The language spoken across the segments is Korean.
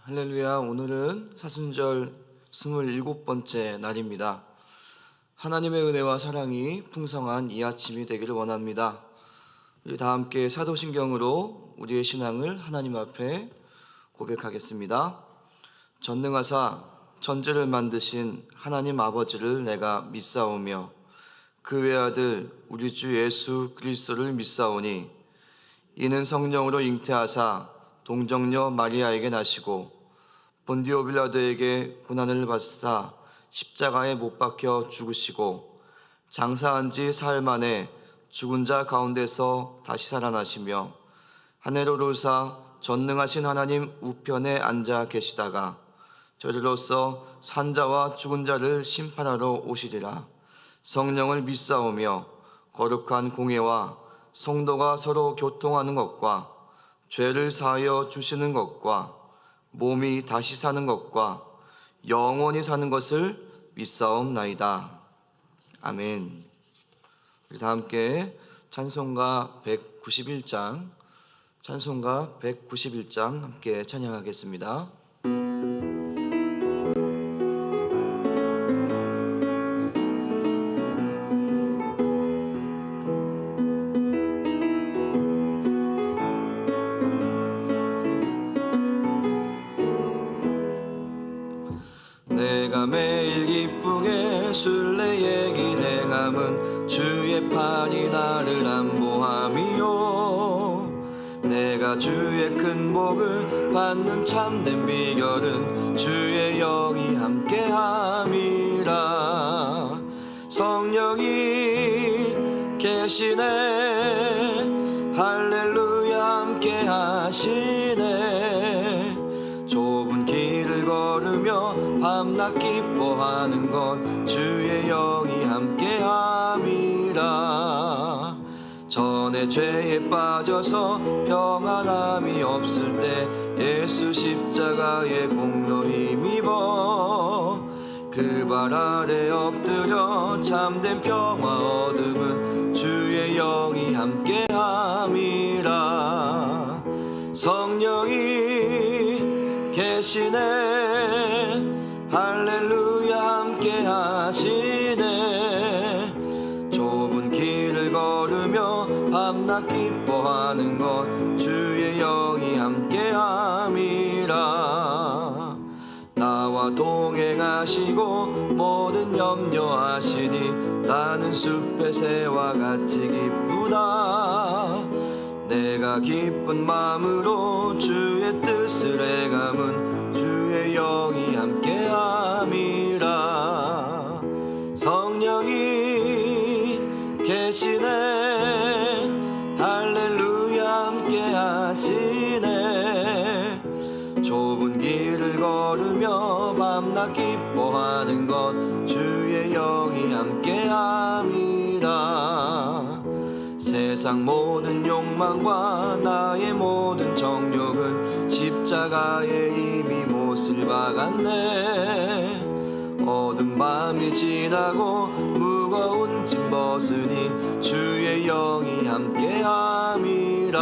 할렐루야. 오늘은 사순절 27번째 날입니다. 하나님의 은혜와 사랑이 풍성한 이 아침이 되기를 원합니다. 우리 다 함께 사도신경으로 우리의 신앙을 하나님 앞에 고백하겠습니다. 전능하사 천지를 만드신 하나님 아버지를 내가 믿사오며 그 외아들 우리 주 예수 그리스도를 믿사오니 이는 성령으로 잉태하사 동정녀 마리아에게 나시고 본디오 빌라도에게 고난을 받사 십자가에 못 박혀 죽으시고 장사한 지 사흘 만에 죽은 자 가운데서 다시 살아나시며 하늘로 오르사 전능하신 하나님 우편에 앉아 계시다가 저리로서 산자와 죽은 자를 심판하러 오시리라. 성령을 믿사오며 거룩한 공회와 성도가 서로 교통하는 것과 죄를 사하여 주시는 것과 몸이 다시 사는 것과 영원히 사는 것을 믿사옵나이다. 아멘. 우리 다 함께 찬송가 191장 함께 찬양하겠습니다. 내가 매일 기쁘게 순례의 길 행함은 주의 팔이 나를 안보함이요 내가 주의 큰 복을 받는 참된 비결은 주의 영이 함께함이라. 성령이 계시네 할렐루야 함께하시네. 좁은 길을 걸으며 밤낮 기뻐하는 건 주의 영이 함께함이라. 전에 죄에 빠져서 평안함이 없을 때 예수 십자가의 공로 힘입어 그 발 아래 엎드려 참된 평화 얻음은 주의 영이 함께함이라. 성령이 계시네 할렐루야 함께하시네. 좁은 길을 걸으며 밤낮 기뻐하는 것 주의 영이 함께함이라. 나와 동행하시고 모든 염려하시니 나는 숲의 새와 같이 기쁘다. 내가 기쁜 마음으로 주의 뜻을 행함은 주의 영이 함께함이라. 성령이 계시네 할렐루야 함께하시네. 좁은 길을 걸으며 밤낮 기뻐하는 것 주의 영이 함께함이라. 세상 모든 욕망과 나의 모든 정욕은 십자가에 이미 못을 박았네. 어두운 밤이 지나고 무거운 짐 벗으니 주의 영이 함께함이라.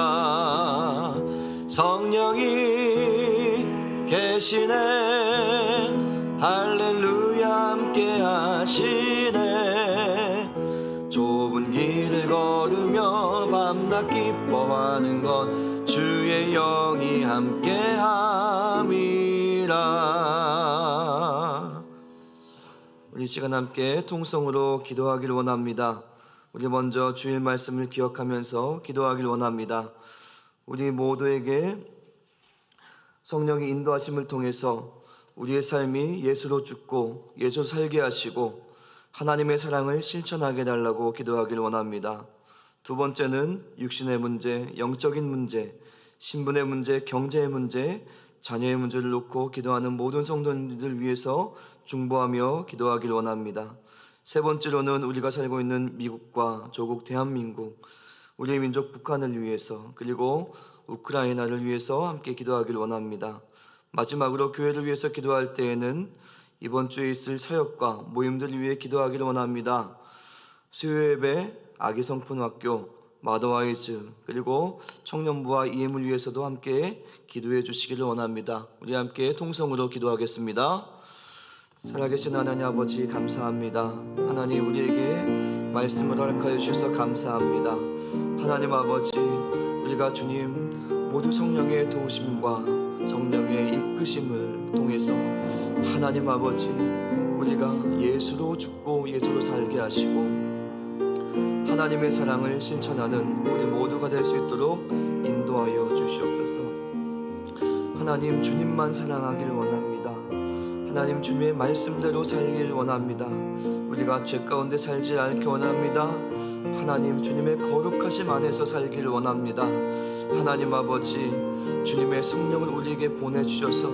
성령이 계시네 할렐루야 함께하시네. 좁은 길을 걸으며 밤낮 기뻐하는 것 주의 영이 함께함이라. 우리 시간 함께 통성으로 기도하길 원합니다. 우리 먼저 주일 말씀을 기억하면서 기도하길 원합니다. 우리 모두에게 성령의 인도하심을 통해서 우리의 삶이 예수로 죽고 예수로 살게 하시고 하나님의 사랑을 실천하게 해달라고 기도하길 원합니다. 두 번째는 육신의 문제, 영적인 문제, 신분의 문제, 경제의 문제, 자녀의 문제를 놓고 기도하는 모든 성도님들 위해서 중보하며 기도하길 원합니다. 세 번째로는 우리가 살고 있는 미국과 조국 대한민국, 우리의 민족 북한을 위해서, 그리고 우크라이나를 위해서 함께 기도하길 원합니다. 마지막으로 교회를 위해서 기도할 때에는 이번 주에 있을 사역과 모임들을 위해 기도하기를 원합니다. 수요예배, 아기성품학교, 마더와이즈 그리고 청년부와 EM을 위해서도 함께 기도해 주시기를 원합니다. 우리 함께 통성으로 기도하겠습니다. 살아계신 하나님 아버지 감사합니다. 하나님 우리에게 말씀을 허락하여 주셔서 감사합니다. 하나님 아버지 우리가 주님 모두 성령의 도우심과 성령의 이끄심을 통해서 하나님 아버지 우리가 예수로 죽고 예수로 살게 하시고 하나님의 사랑을 실천하는 우리 모두가 될 수 있도록 인도하여 주시옵소서. 하나님 주님만 사랑하길 원합니다. 하나님 주님의 말씀대로 살길 원합니다. 우리가 죄 가운데 살지 않게 원합니다. 하나님 주님의 거룩하심 안에서 살기를 원합니다. 하나님 아버지 주님의 성령을 우리에게 보내주셔서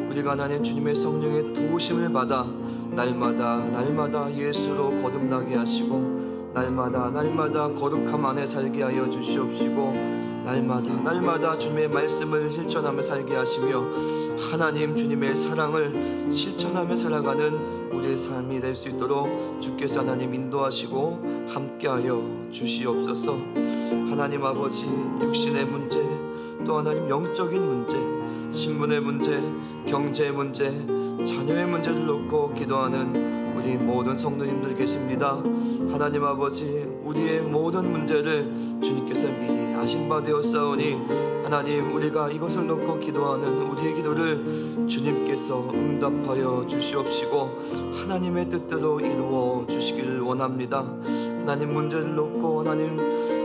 우리가 하나님 주님의 성령의 도우심을 받아 날마다 예수로 거듭나게 하시고 날마다 거룩함 안에 살게 하여 주시옵시고 날마다 주님의 말씀을 실천하며 살게 하시며 하나님 주님의 사랑을 실천하며 살아가는 우리의 삶이 될 수 있도록 주께서 하나님 인도하시고 함께하여 주시옵소서. 하나님 아버지 육신의 문제 또 하나님 영적인 문제 신분의 문제 경제의 문제 자녀의 문제를 놓고 기도하는 우리 모든 성도님들 계십니다. 하나님 아버지 우리의 모든 문제를 주님께서 미리 아신 바 되었사오니 하나님 우리가 이것을 놓고 기도하는 우리의 기도를 주님께서 응답하여 주시옵시고 하나님의 뜻대로 이루어 주시기를 원합니다. 하나님 문제를 놓고 하나님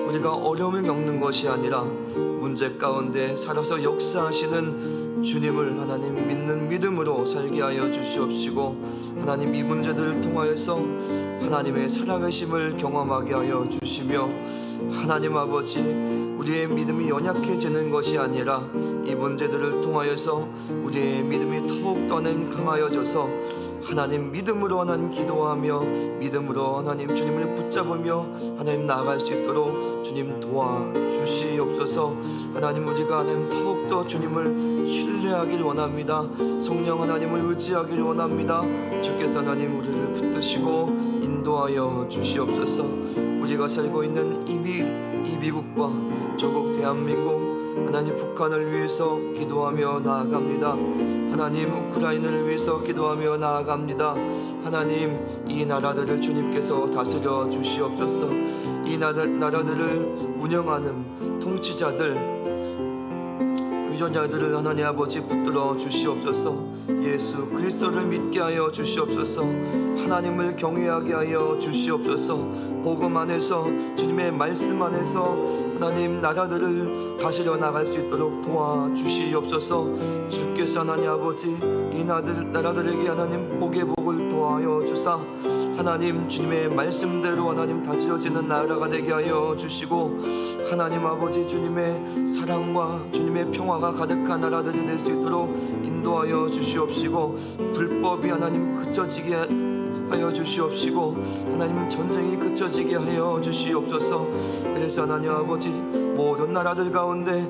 우리가 어려움을 겪는 것이 아니라 문제 가운데 살아서 역사하시는 주님을 하나님 믿는 믿음으로 살게 하여 주시옵시고 하나님 이 문제들을 통하여서 하나님의 살아계심을 경험하게 하여 주시며 하나님 아버지 우리의 믿음이 연약해지는 것이 아니라 이 문제들을 통하여서 우리의 믿음이 더욱 더는 강하여져서 하나님 믿음으로 하나님 기도하며 믿음으로 하나님 주님을 붙잡으며 하나님 나아갈 수 있도록 주님 도와주시옵소서. 하나님 우리가 하나님 더욱더 주님을 신뢰하길 원합니다. 성령 하나님을 의지하길 원합니다. 주께서 하나님 우리를 붙드시고 인도하여 주시옵소서. 우리가 살고 있는 이 미국과 조국 대한민국 하나님 북한을 위해서 기도하며 나아갑니다. 하나님 우크라이나를 위해서 기도하며 나아갑니다. 하나님 이 나라들을 주님께서 다스려 주시옵소서. 이 나라들을 운영하는 통치자들 유전자들을 하나님 아버지 붙들어 주시옵소서. 예수 그리스도를 믿게 하여 주시옵소서. 하나님을 경외하게 하여 주시옵소서. 복음 안에서 주님의 말씀 안에서 하나님 나라들을 다스려 나갈 수 있도록 도와주시옵소서. 주께서 하나님 아버지 이 나라들에게 하나님 복의 복을 도하여 주사 하나님 주님의 말씀대로 하나님 다스려지는 나라가 되게 하여 주시고 하나님 아버지 주님의 사랑과 주님의 평화가 가득한 나라들이 될 수 있도록 인도하여 주시옵시고 불법이 하나님 그쳐지게 하여 주시옵시고 하나님 전쟁이 그쳐지게 하여 주시옵소서. 그래서 하나님 아버지 모든 나라들 가운데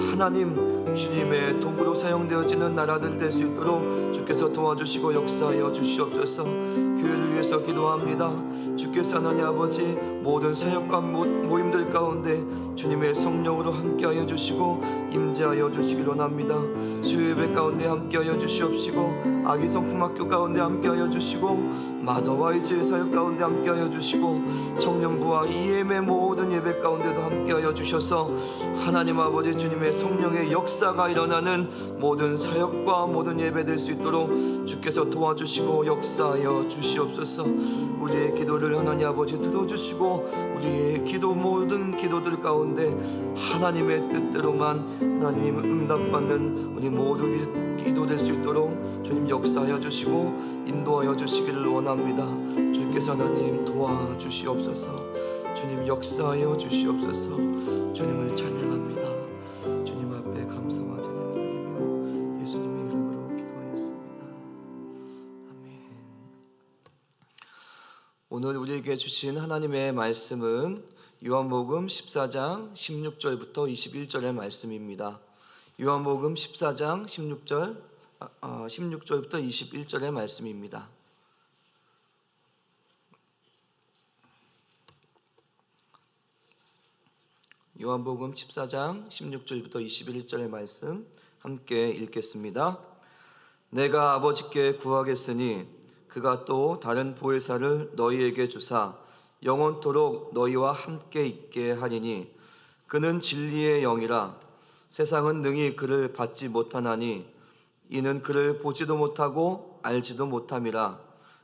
하나님 주님의 도구로 사용되어지는 나라들 될 수 있도록 주께서 도와주시고 역사하여 주시옵소서. 교회를 위해서 기도합니다. 주께서 하나님 아버지 모든 사역과 모임들 가운데 주님의 성령으로 함께하여 주시고 임재하여 주시길 원합니다. 수요예배 가운데 함께하여 주시옵시고 아기 성품학교 가운데 함께하여 주시고 마더와이즈의 사역 가운데 함께하여 주시고 청년부와 EM의 모든 예배 가운데도 함께하여 주셔서 하나님 아버지 주님의 성령의 역사가 일어나는 모든 사역과 모든 예배 될 수 있도록 주께서 도와주시고 역사하여 주시옵소서. 우리의 기도를 하나님 아버지 들어주시고 우리의 기도 모든 기도들 가운데 하나님의 뜻대로만 하나님 응답받는 우리 모두 기도 될 수 있도록 주님 역사하여 주시고 인도하여 주시기를 원합니다. 주께서 하나님 도와주시옵소서. 주님 역사하여 주시옵소서. 주님을 찬양합니다. 주님 앞에 감사와 찬양을 드리며 예수님의 이름으로 기도하였습니다. 아멘. 오늘 우리에게 주신 하나님의 말씀은 요한복음 14장 16절부터 21절의 말씀입니다. 요한복음 14장 16절부터 21절의 말씀입니다. 요한복음 14장 16절부터 21절의 말씀 함께 읽겠습니다. 내가 아버지께 구하겠으니 그가 또 다른 보혜사를 너희에게 주사 영원토록 너희와 함께 있게 하리니 그는 진리의 영이라. 세상은 능히 그를 받지 못하나니 이는 그를 보지도 못하고 알지도 못함이라.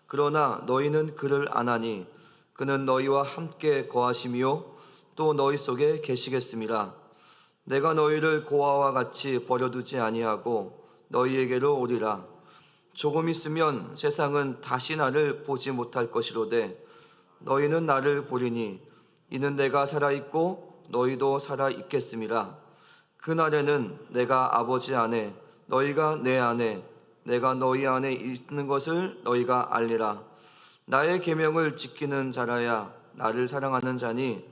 그러나 너희는 그를 아나니 그는 너희와 함께 거하시며 또 너희 속에 계시겠음이라. 내가 너희를 고아와 같이 버려두지 아니하고 너희에게로 오리라. 조금 있으면 세상은 다시 나를 보지 못할 것이로되 너희는 나를 보리니 이는 내가 살아있고 너희도 살아있겠음이라. 그날에는 내가 아버지 안에 너희가 내 안에 내가 너희 안에 있는 것을 너희가 알리라. 나의 계명을 지키는 자라야 나를 사랑하는 자니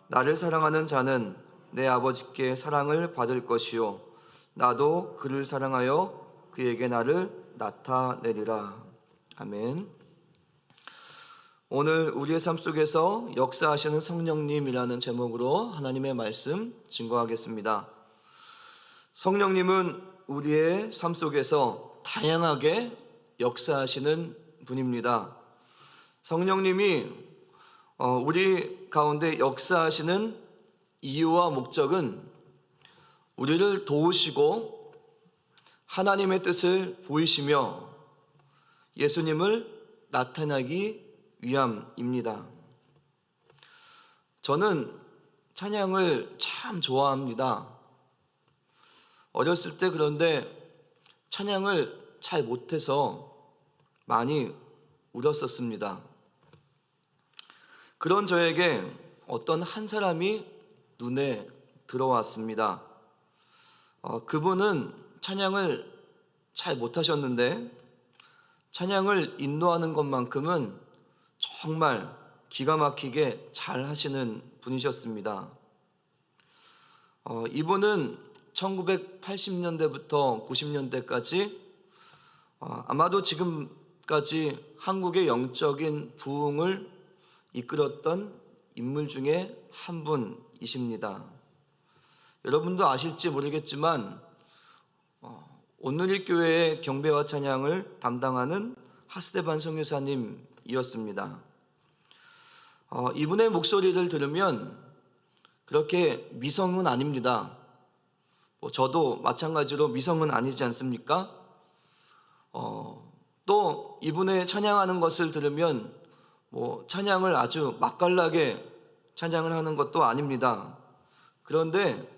나를 사랑하는 자는 내 아버지께 사랑을 받을 것이요 나도 그를 사랑하여 그에게 나를 나타내리라. 아멘. 오늘 우리의 삶 속에서 역사하시는 성령님이라는 제목으로 하나님의 말씀 증거하겠습니다. 성령님은 우리의 삶 속에서 다양하게 역사하시는 분입니다. 성령님이 우리 가운데 역사하시는 이유와 목적은 우리를 도우시고 하나님의 뜻을 보이시며 예수님을 나타내기 위함입니다. 저는 찬양을 참 좋아합니다. 어렸을 때 그런데 찬양을 잘 못해서 많이 울었었습니다. 그런 저에게 어떤 한 사람이 눈에 들어왔습니다. 그분은 찬양을 잘 못하셨는데 찬양을 인도하는 것만큼은 정말 기가 막히게 잘 하시는 분이셨습니다. 이분은 1980년대부터 90년대까지 아마도 지금까지 한국의 영적인 부흥을 이끌었던 인물 중에 한 분이십니다. 여러분도 아실지 모르겠지만 온누리교회의 경배와 찬양을 담당하는 하스데반 선교사님이었습니다. 이분의 목소리를 들으면 그렇게 미성은 아닙니다. 저도 마찬가지로 미성은 아니지 않습니까? 또 이분의 찬양하는 것을 들으면 찬양을 아주 맛깔나게 찬양을 하는 것도 아닙니다. 그런데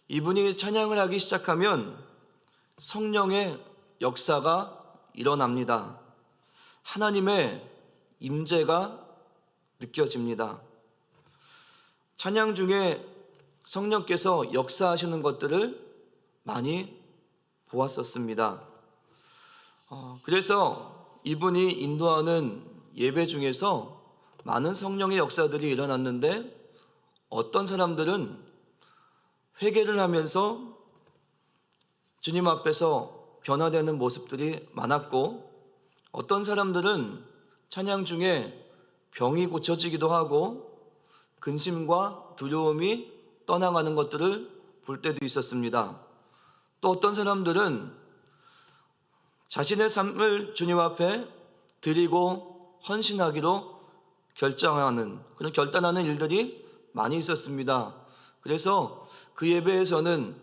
이분이 찬양을 하기 시작하면 성령의 역사가 일어납니다. 하나님의 임재가 느껴집니다. 찬양 중에 성령께서 역사하시는 것들을 많이 보았었습니다. 그래서 이분이 인도하는 예배 중에서 많은 성령의 역사들이 일어났는데 어떤 사람들은 회개를 하면서 주님 앞에서 변화되는 모습들이 많았고 어떤 사람들은 찬양 중에 병이 고쳐지기도 하고 근심과 두려움이 떠나가는 것들을 볼 때도 있었습니다. 또 어떤 사람들은 자신의 삶을 주님 앞에 드리고 헌신하기로 그런 결단하는 일들이 많이 있었습니다. 그래서 그 예배에서는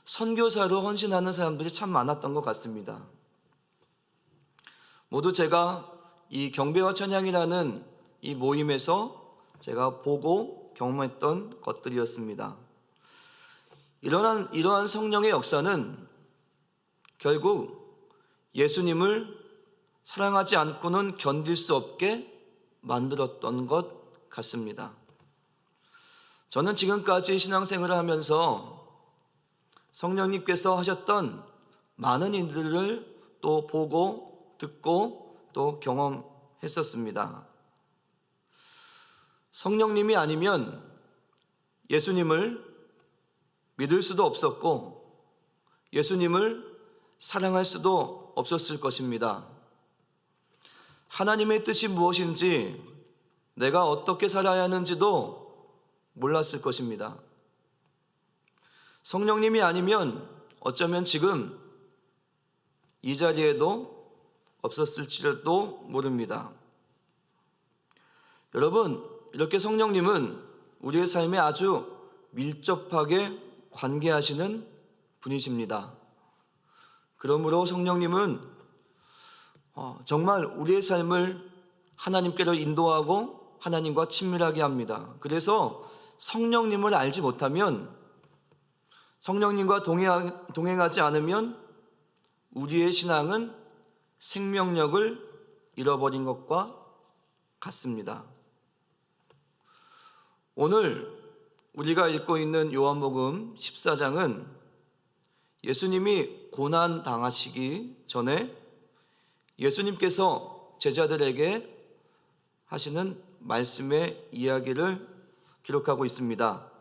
선교사로 헌신하는 사람들이 참 많았던 것 같습니다. 모두 제가 이 경배와 찬양이라는 이 모임에서 제가 보고 경험했던 것들이었습니다. 이러한 성령의 역사는 결국 예수님을 사랑하지 않고는 견딜 수 없게 만들었던 것 같습니다. 저는 지금까지 신앙생활을 하면서 성령님께서 하셨던 많은 일들을 또 보고 듣고 또 경험했었습니다. 성령님이 아니면 예수님을 믿을 수도 없었고 예수님을 사랑할 수도 없었을 것입니다. 하나님의 뜻이 무엇인지 내가 어떻게 살아야 하는지도 몰랐을 것입니다. 성령님이 아니면 어쩌면 지금 이 자리에도 없었을지도 모릅니다. 여러분, 이렇게 성령님은 우리의 삶에 아주 밀접하게 관계하시는 분이십니다. 그러므로 성령님은 정말 우리의 삶을 하나님께로 인도하고 하나님과 친밀하게 합니다. 그래서 성령님을 알지 못하면, 성령님과 동행하지 않으면 우리의 신앙은 생명력을 잃어버린 것과 같습니다. 오늘 우리가 읽고 있는 요한복음 14장은 예수님이 고난 당하시기 전에 예수님께서 제자들에게 하시는 말씀의 이야기를 기록하고 있습니다.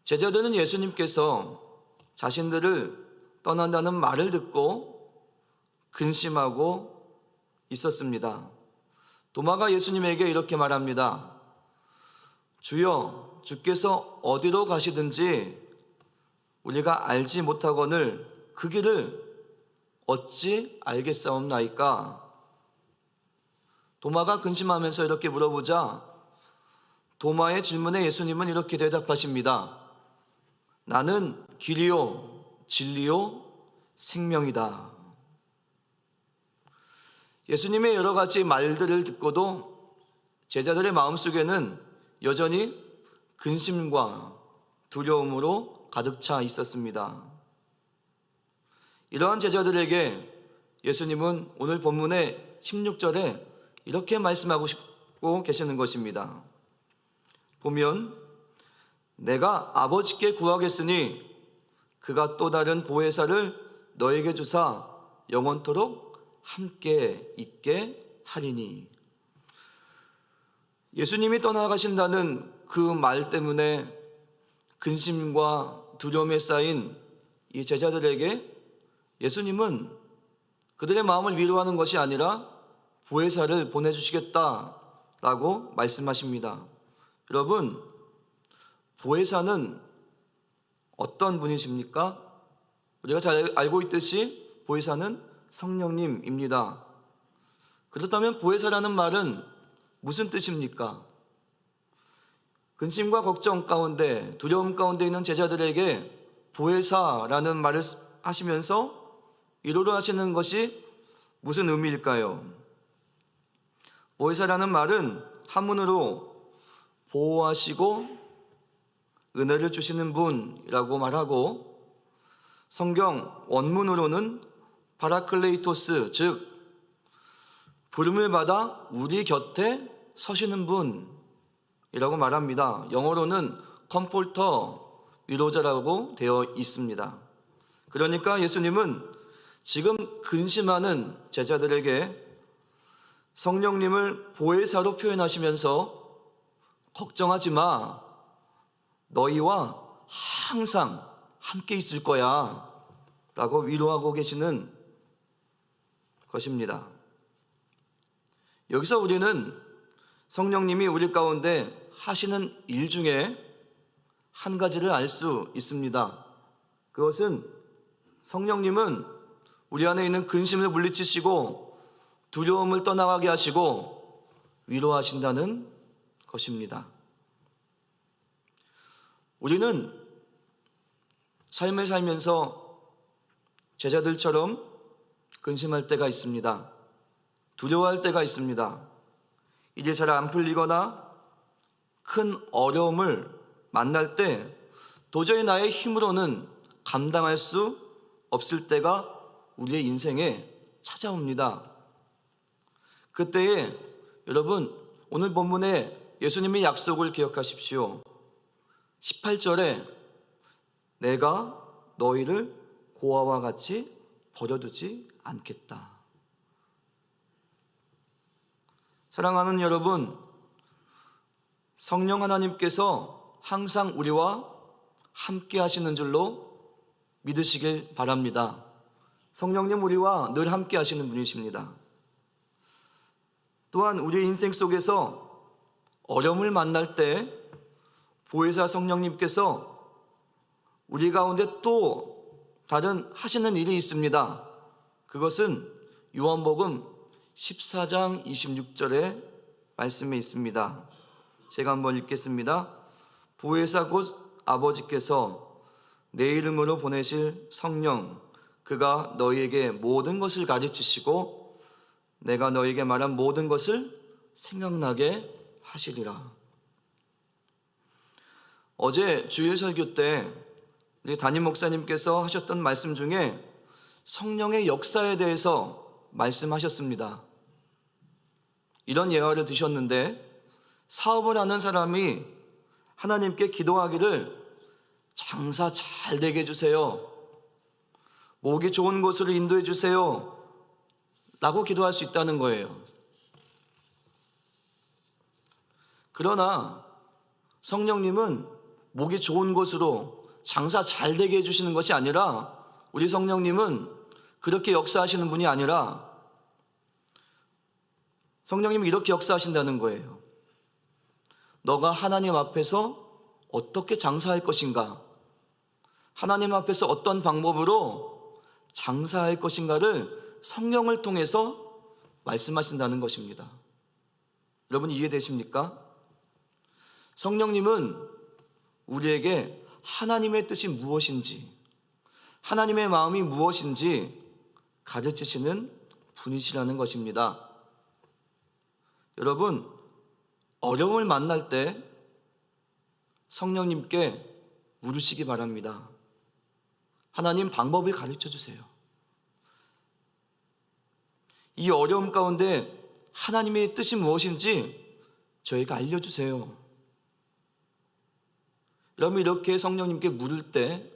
제자들은 예수님께서 자신들을 떠난다는 말을 듣고 근심하고 있었습니다. 도마가 예수님에게 이렇게 말합니다. 주여, 주께서 어디로 가시든지 우리가 알지 못하거늘 그 길을 어찌 알겠사옵나이까? 도마가 근심하면서 이렇게 물어보자 도마의 질문에 예수님은 이렇게 대답하십니다. 나는 길이요 진리요 생명이다. 예수님의 여러 가지 말들을 듣고도 제자들의 마음속에는 여전히 근심과 두려움으로 가득 차 있었습니다. 이러한 제자들에게 예수님은 오늘 본문의 16절에 이렇게 말씀하고 계시는 것입니다. 보면 내가 아버지께 구하겠으니 그가 또 다른 보혜사를 너에게 주사 영원토록 함께 있게 하리니. 예수님이 떠나가신다는 그 말 때문에 근심과 두려움에 쌓인 이 제자들에게 예수님은 그들의 마음을 위로하는 것이 아니라 보혜사를 보내주시겠다라고 말씀하십니다. 여러분, 보혜사는 어떤 분이십니까? 우리가 잘 알고 있듯이 보혜사는 성령님입니다. 그렇다면 보혜사라는 말은 무슨 뜻입니까? 근심과 걱정 가운데, 두려움 가운데 있는 제자들에게 보혜사라는 말을 하시면서 위로를 하시는 것이 무슨 의미일까요? 보혜사라는 말은 한문으로 보호하시고 은혜를 주시는 분이라고 말하고, 성경 원문으로는 파라클레이토스, 즉 부름을 받아 우리 곁에 서시는 분이라고 말합니다. 영어로는 컴포터, 위로자라고 되어 있습니다. 그러니까 예수님은 지금 근심하는 제자들에게 성령님을 보혜사로 표현하시면서 걱정하지 마, 너희와 항상 함께 있을 거야 라고 위로하고 계시는 것입니다. 여기서 우리는 성령님이 우리 가운데 하시는 일 중에 한 가지를 알 수 있습니다. 그것은 성령님은 우리 안에 있는 근심을 물리치시고 두려움을 떠나가게 하시고 위로하신다는 것입니다. 우리는 삶을 살면서 제자들처럼 근심할 때가 있습니다. 두려워할 때가 있습니다. 일이 잘 안 풀리거나 큰 어려움을 만날 때 도저히 나의 힘으로는 감당할 수 없을 때가 우리의 인생에 찾아옵니다. 그때에 여러분, 오늘 본문에 예수님의 약속을 기억하십시오. 18절에 내가 너희를 고아와 같이 버려두지 않겠다. 사랑하는 여러분, 성령 하나님께서 항상 우리와 함께 하시는 줄로 믿으시길 바랍니다. 성령님 우리와 늘 함께 하시는 분이십니다. 또한 우리의 인생 속에서 어려움을 만날 때 보혜사 성령님께서 우리 가운데 또 다른 하시는 일이 있습니다. 그것은 요한복음 14장 26절의 말씀에 있습니다. 제가 한번 읽겠습니다. 보혜사 곧 아버지께서 내 이름으로 보내실 성령, 그가 너희에게 모든 것을 가르치시고 내가 너희에게 말한 모든 것을 생각나게 하시리라. 어제 주일 설교 때 우리 담임 목사님께서 하셨던 말씀 중에 성령의 역사에 대해서 말씀하셨습니다. 이런 예화를 드셨는데, 사업을 하는 사람이 하나님께 기도하기를 장사 잘 되게 해주세요, 목이 좋은 곳으로 인도해 주세요 라고 기도할 수 있다는 거예요. 그러나 성령님은 목이 좋은 곳으로 장사 잘 되게 해주시는 것이 아니라, 우리 성령님은 그렇게 역사하시는 분이 아니라 성령님은 이렇게 역사하신다는 거예요. 너가 하나님 앞에서 어떻게 장사할 것인가, 하나님 앞에서 어떤 방법으로 장사할 것인가를 성령을 통해서 말씀하신다는 것입니다. 여러분 이해되십니까? 성령님은 우리에게 하나님의 뜻이 무엇인지, 하나님의 마음이 무엇인지 가르치시는 분이시라는 것입니다. 여러분, 어려움을 만날 때 성령님께 물으시기 바랍니다. 하나님, 방법을 가르쳐 주세요. 이 어려움 가운데 하나님의 뜻이 무엇인지 저에게 알려주세요. 여러분, 이렇게 성령님께 물을 때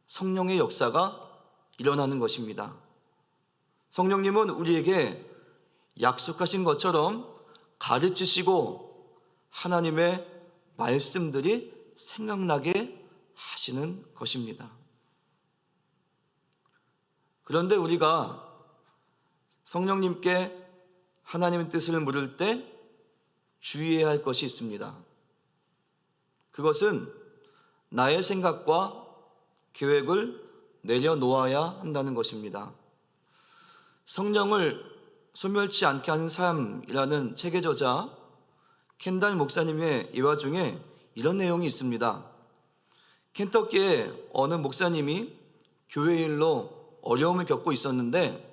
성령의 역사가 일어나는 것입니다. 성령님은 우리에게 약속하신 것처럼 가르치시고 하나님의 말씀들이 생각나게 하시는 것입니다. 그런데 우리가 성령님께 하나님의 뜻을 물을 때 주의해야 할 것이 있습니다. 그것은 나의 생각과 계획을 내려놓아야 한다는 것입니다. 성령을 소멸치 않게 하는 삶이라는 책의 저자 켄달 목사님의 예화 중에 이런 내용이 있습니다. 켄터키의 어느 목사님이 교회 일로 어려움을 겪고 있었는데,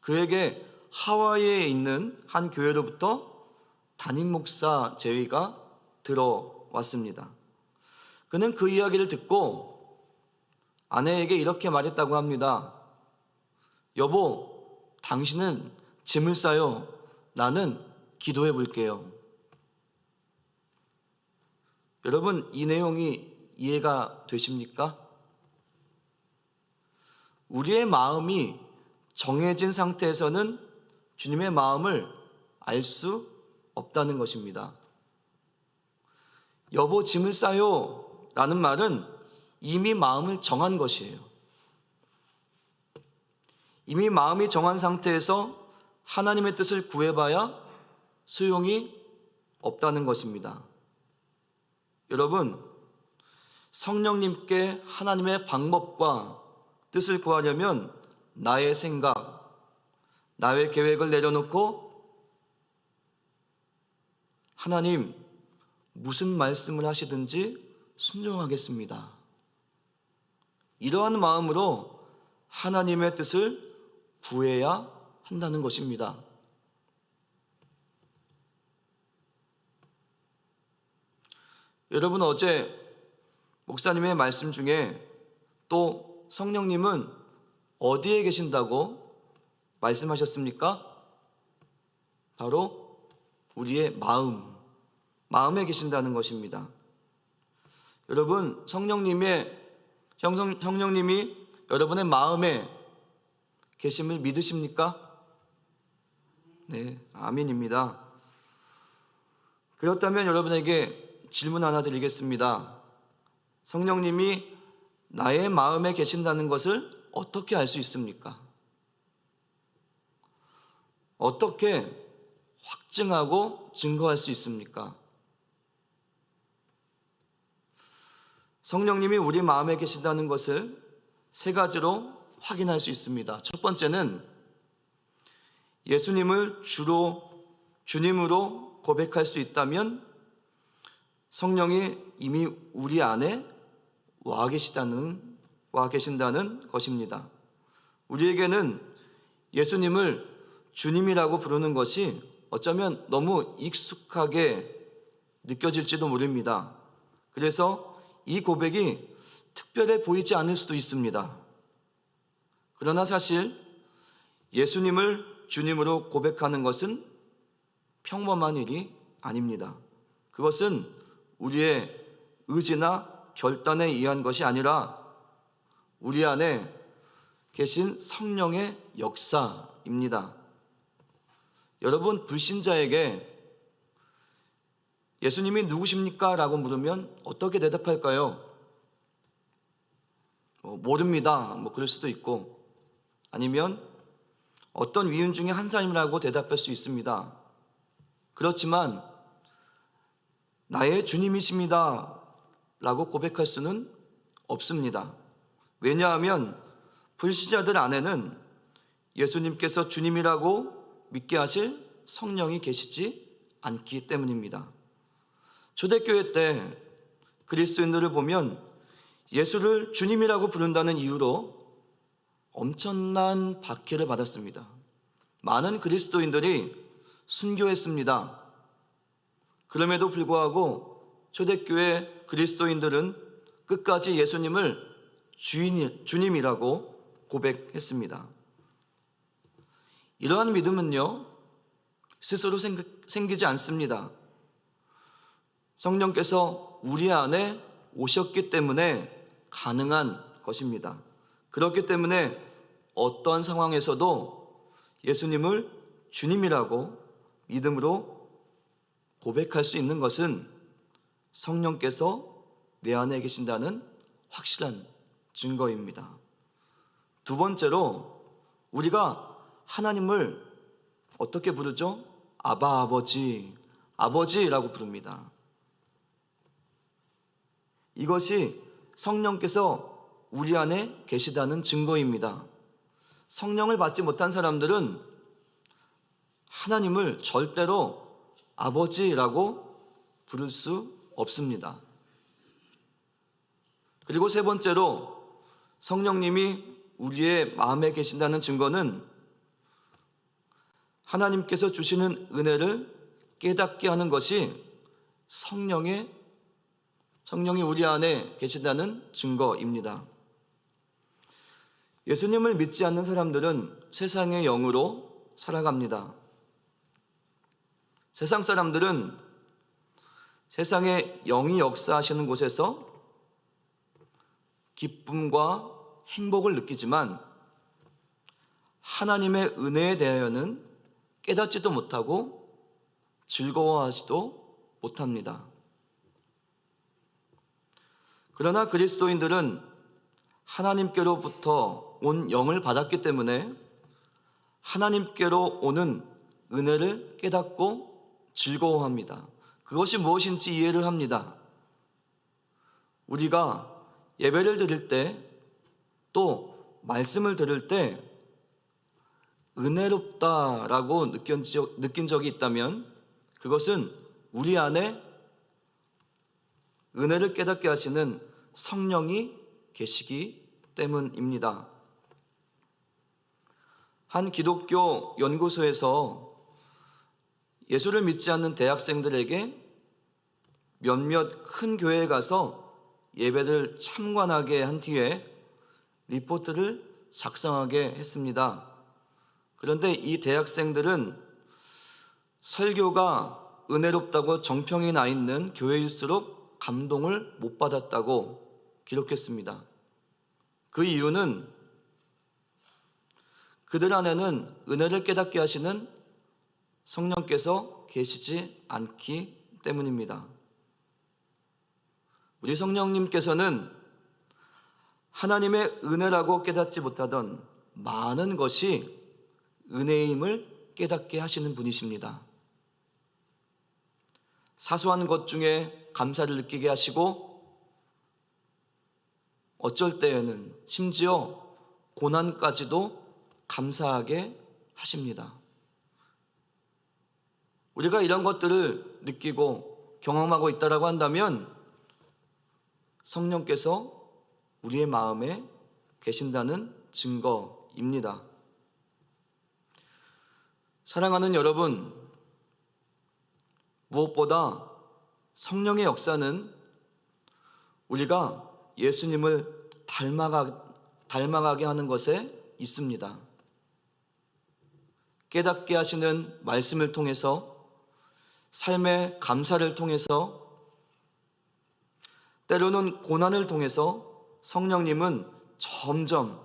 그에게 하와이에 있는 한 교회로부터 담임 목사 제의가 들어왔습니다. 그는 그 이야기를 듣고 아내에게 이렇게 말했다고 합니다. 여보, 당신은 짐을 싸요. 나는 기도해 볼게요. 여러분, 이 내용이 이해가 되십니까? 우리의 마음이 정해진 상태에서는 주님의 마음을 알 수 없다는 것입니다. 여보, 짐을 싸요 라는 말은 이미 마음을 정한 것이에요. 이미 마음이 정한 상태에서 하나님의 뜻을 구해봐야 소용이 없다는 것입니다. 여러분, 성령님께 하나님의 방법과 뜻을 구하려면 나의 생각, 나의 계획을 내려놓고 하나님, 무슨 말씀을 하시든지 순종하겠습니다, 이러한 마음으로 하나님의 뜻을 구해야 한다는 것입니다. 여러분, 어제 목사님의 말씀 중에 또 성령님은 어디에 계신다고 말씀하셨습니까? 바로 우리의 마음에 계신다는 것입니다. 여러분, 성령님이 여러분의 마음에 계심을 믿으십니까? 네, 아멘입니다. 그렇다면 여러분에게 질문 하나 드리겠습니다. 성령님이 나의 마음에 계신다는 것을 어떻게 알 수 있습니까? 어떻게 확증하고 증거할 수 있습니까? 성령님이 우리 마음에 계신다는 것을 세 가지로 확인할 수 있습니다. 첫 번째는 예수님을 주님으로 고백할 수 있다면 성령이 이미 우리 안에 와 계신다는 것입니다. 우리에게는 예수님을 주님이라고 부르는 것이 어쩌면 너무 익숙하게 느껴질지도 모릅니다. 그래서 이 고백이 특별해 보이지 않을 수도 있습니다. 그러나 사실 예수님을 주님으로 고백하는 것은 평범한 일이 아닙니다. 그것은 우리의 의지나 결단에 의한 것이 아니라 우리 안에 계신 성령의 역사입니다. 여러분, 불신자에게 예수님이 누구십니까? 라고 물으면 어떻게 대답할까요? 모릅니다. 그럴 수도 있고, 아니면 어떤 위인 중에 한 사람이라고 대답할 수 있습니다. 그렇지만 나의 주님이십니다 라고 고백할 수는 없습니다. 왜냐하면 불신자들 안에는 예수님께서 주님이라고 믿게 하실 성령이 계시지 않기 때문입니다. 초대교회 때 그리스도인들을 보면 예수를 주님이라고 부른다는 이유로 엄청난 박해를 받았습니다. 많은 그리스도인들이 순교했습니다. 그럼에도 불구하고 초대교회 그리스도인들은 끝까지 예수님을 주님이라고 고백했습니다. 이러한 믿음은요, 스스로 생기지 않습니다. 성령께서 우리 안에 오셨기 때문에 가능한 것입니다. 그렇기 때문에 어떤 상황에서도 예수님을 주님이라고 믿음으로 고백할 수 있는 것은 성령께서 내 안에 계신다는 확실한 증거입니다. 두 번째로 우리가 하나님을 어떻게 부르죠? 아바 아버지, 아버지라고 부릅니다. 이것이 성령께서 우리 안에 계시다는 증거입니다. 성령을 받지 못한 사람들은 하나님을 절대로 아버지라고 부를 수 없습니다. 그리고 세 번째로 성령님이 우리의 마음에 계신다는 증거는 하나님께서 주시는 은혜를 깨닫게 하는 것이 성령이 우리 안에 계신다는 증거입니다. 예수님을 믿지 않는 사람들은 세상의 영으로 살아갑니다. 세상 사람들은 세상의 영이 역사하시는 곳에서 기쁨과 행복을 느끼지만 하나님의 은혜에 대하여는 깨닫지도 못하고 즐거워하지도 못합니다. 그러나 그리스도인들은 하나님께로부터 온 영을 받았기 때문에 하나님께로 오는 은혜를 깨닫고 즐거워합니다. 그것이 무엇인지 이해를 합니다. 우리가 예배를 드릴 때 또 말씀을 들을 때 은혜롭다라고 느낀 적이 있다면 그것은 우리 안에 은혜를 깨닫게 하시는 성령이 계시기 때문입니다. 한 기독교 연구소에서 예수를 믿지 않는 대학생들에게 몇몇 큰 교회에 가서 예배를 참관하게 한 뒤에 리포트를 작성하게 했습니다. 그런데 이 대학생들은 설교가 은혜롭다고 정평이 나 있는 교회일수록 감동을 못 받았다고 기록했습니다. 그 이유는 그들 안에는 은혜를 깨닫게 하시는 성령께서 계시지 않기 때문입니다. 우리 성령님께서는 하나님의 은혜라고 깨닫지 못하던 많은 것이 은혜임을 깨닫게 하시는 분이십니다. 사소한 것 중에 감사를 느끼게 하시고 어쩔 때에는 심지어 고난까지도 감사하게 하십니다. 우리가 이런 것들을 느끼고 경험하고 있다라고 한다면 성령께서 우리의 마음에 계신다는 증거입니다. 사랑하는 여러분, 무엇보다 성령의 역사는 우리가 예수님을 닮아가게 하는 것에 있습니다. 깨닫게 하시는 말씀을 통해서, 삶의 감사를 통해서, 때로는 고난을 통해서 성령님은 점점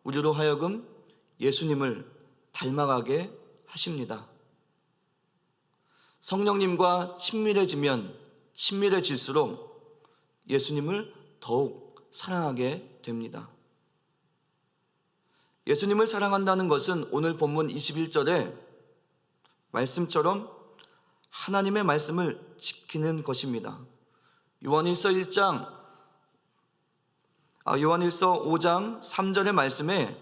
우리로 하여금 예수님을 닮아가게 하십니다. 성령님과 친밀해지면 친밀해질수록 예수님을 더욱 사랑하게 됩니다. 예수님을 사랑한다는 것은 오늘 본문 21절에 말씀처럼 하나님의 말씀을 지키는 것입니다. 요한일서 5장 3절의 말씀에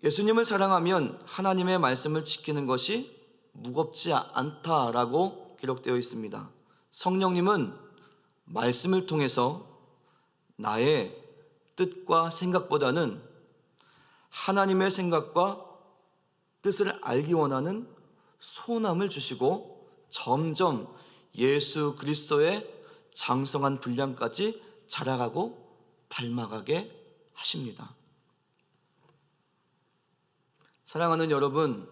예수님을 사랑하면 하나님의 말씀을 지키는 것이 무겁지 않다라고 기록되어 있습니다. 성령님은 말씀을 통해서 나의 뜻과 생각보다는 하나님의 생각과 뜻을 알기 원하는 소원함을 주시고 점점 예수 그리스도의 장성한 분량까지 자라가고 닮아가게 하십니다. 사랑하는 여러분,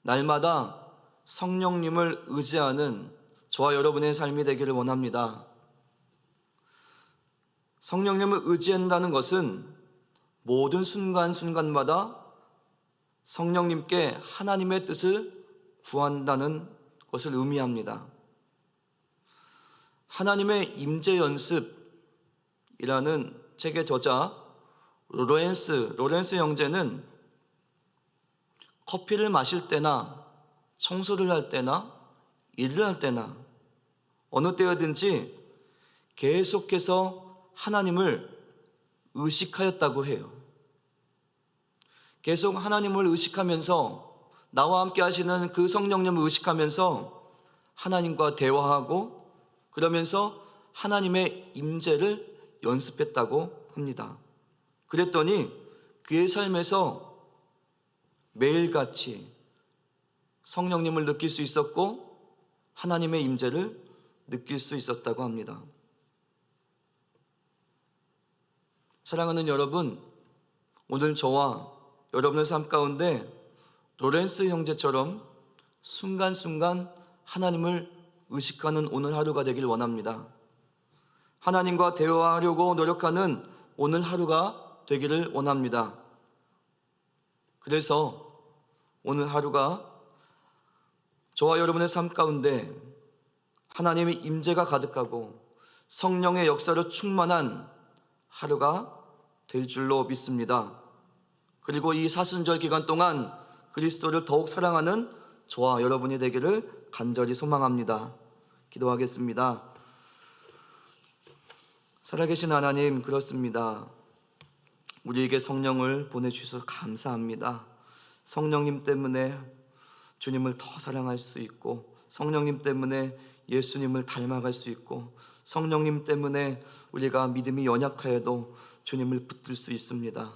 날마다 성령님을 의지하는 저와 여러분의 삶이 되기를 원합니다. 성령님을 의지한다는 것은 모든 순간순간마다 성령님께 하나님의 뜻을 구한다는 것을 의미합니다. 하나님의 임재 연습이라는 책의 저자 로렌스 형제는 커피를 마실 때나 청소를 할 때나 일을 할 때나 어느 때여든지 계속해서 하나님을 의식하였다고 해요. 계속 하나님을 의식하면서 나와 함께 하시는 그 성령님을 의식하면서 하나님과 대화하고 그러면서 하나님의 임재를 연습했다고 합니다. 그랬더니 그의 삶에서 매일같이 성령님을 느낄 수 있었고 하나님의 임재를 느낄 수 있었다고 합니다. 사랑하는 여러분, 오늘 저와 여러분의 삶 가운데 로렌스 형제처럼 순간순간 하나님을 의식하는 오늘 하루가 되길 원합니다. 하나님과 대화하려고 노력하는 오늘 하루가 되기를 원합니다. 그래서 오늘 하루가 저와 여러분의 삶 가운데 하나님의 임재가 가득하고 성령의 역사로 충만한 하루가 될 줄로 믿습니다. 그리고 이 사순절 기간 동안 그리스도를 더욱 사랑하는 저와 여러분이 되기를 간절히 소망합니다. 기도하겠습니다. 살아계신 하나님, 그렇습니다. 우리에게 성령을 보내주셔서 감사합니다. 성령님 때문에 주님을 더 사랑할 수 있고, 성령님 때문에 예수님을 닮아갈 수 있고, 성령님 때문에 우리가 믿음이 연약하여도 주님을 붙들 수 있습니다.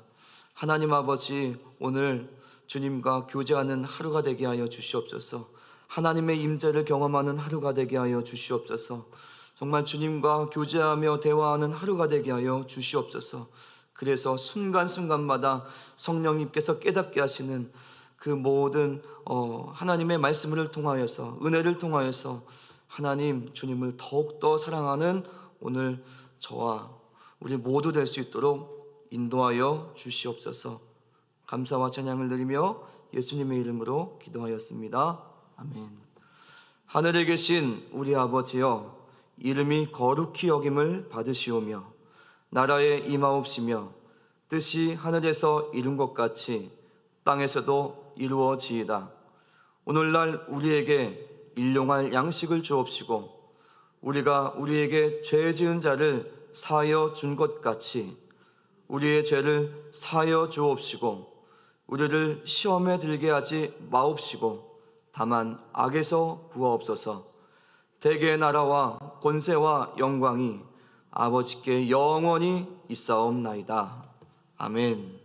하나님 아버지, 오늘 주님과 교제하는 하루가 되게 하여 주시옵소서. 하나님의 임재를 경험하는 하루가 되게 하여 주시옵소서. 정말 주님과 교제하며 대화하는 하루가 되게 하여 주시옵소서. 그래서 순간순간마다 성령님께서 깨닫게 하시는 그 모든 하나님의 말씀을 통하여서, 은혜를 통하여서 하나님 주님을 더욱더 사랑하는 오늘 저와 우리 모두 될 수 있도록 인도하여 주시옵소서. 감사와 찬양을 드리며 예수님의 이름으로 기도하였습니다. 아멘. 하늘에 계신 우리 아버지여, 이름이 거룩히 여김을 받으시오며 나라에 임하옵시며 뜻이 하늘에서 이룬 것 같이 땅에서도 이루어지이다. 오늘날 우리에게 일용할 양식을 주옵시고 우리가 우리에게 죄 지은 자를 사하여 준 것 같이 우리의 죄를 사하여 주옵시고 우리를 시험에 들게 하지 마옵시고 다만 악에서 구하옵소서. 대개의 나라와 권세와 영광이 아버지께 영원히 있사옵나이다. 아멘.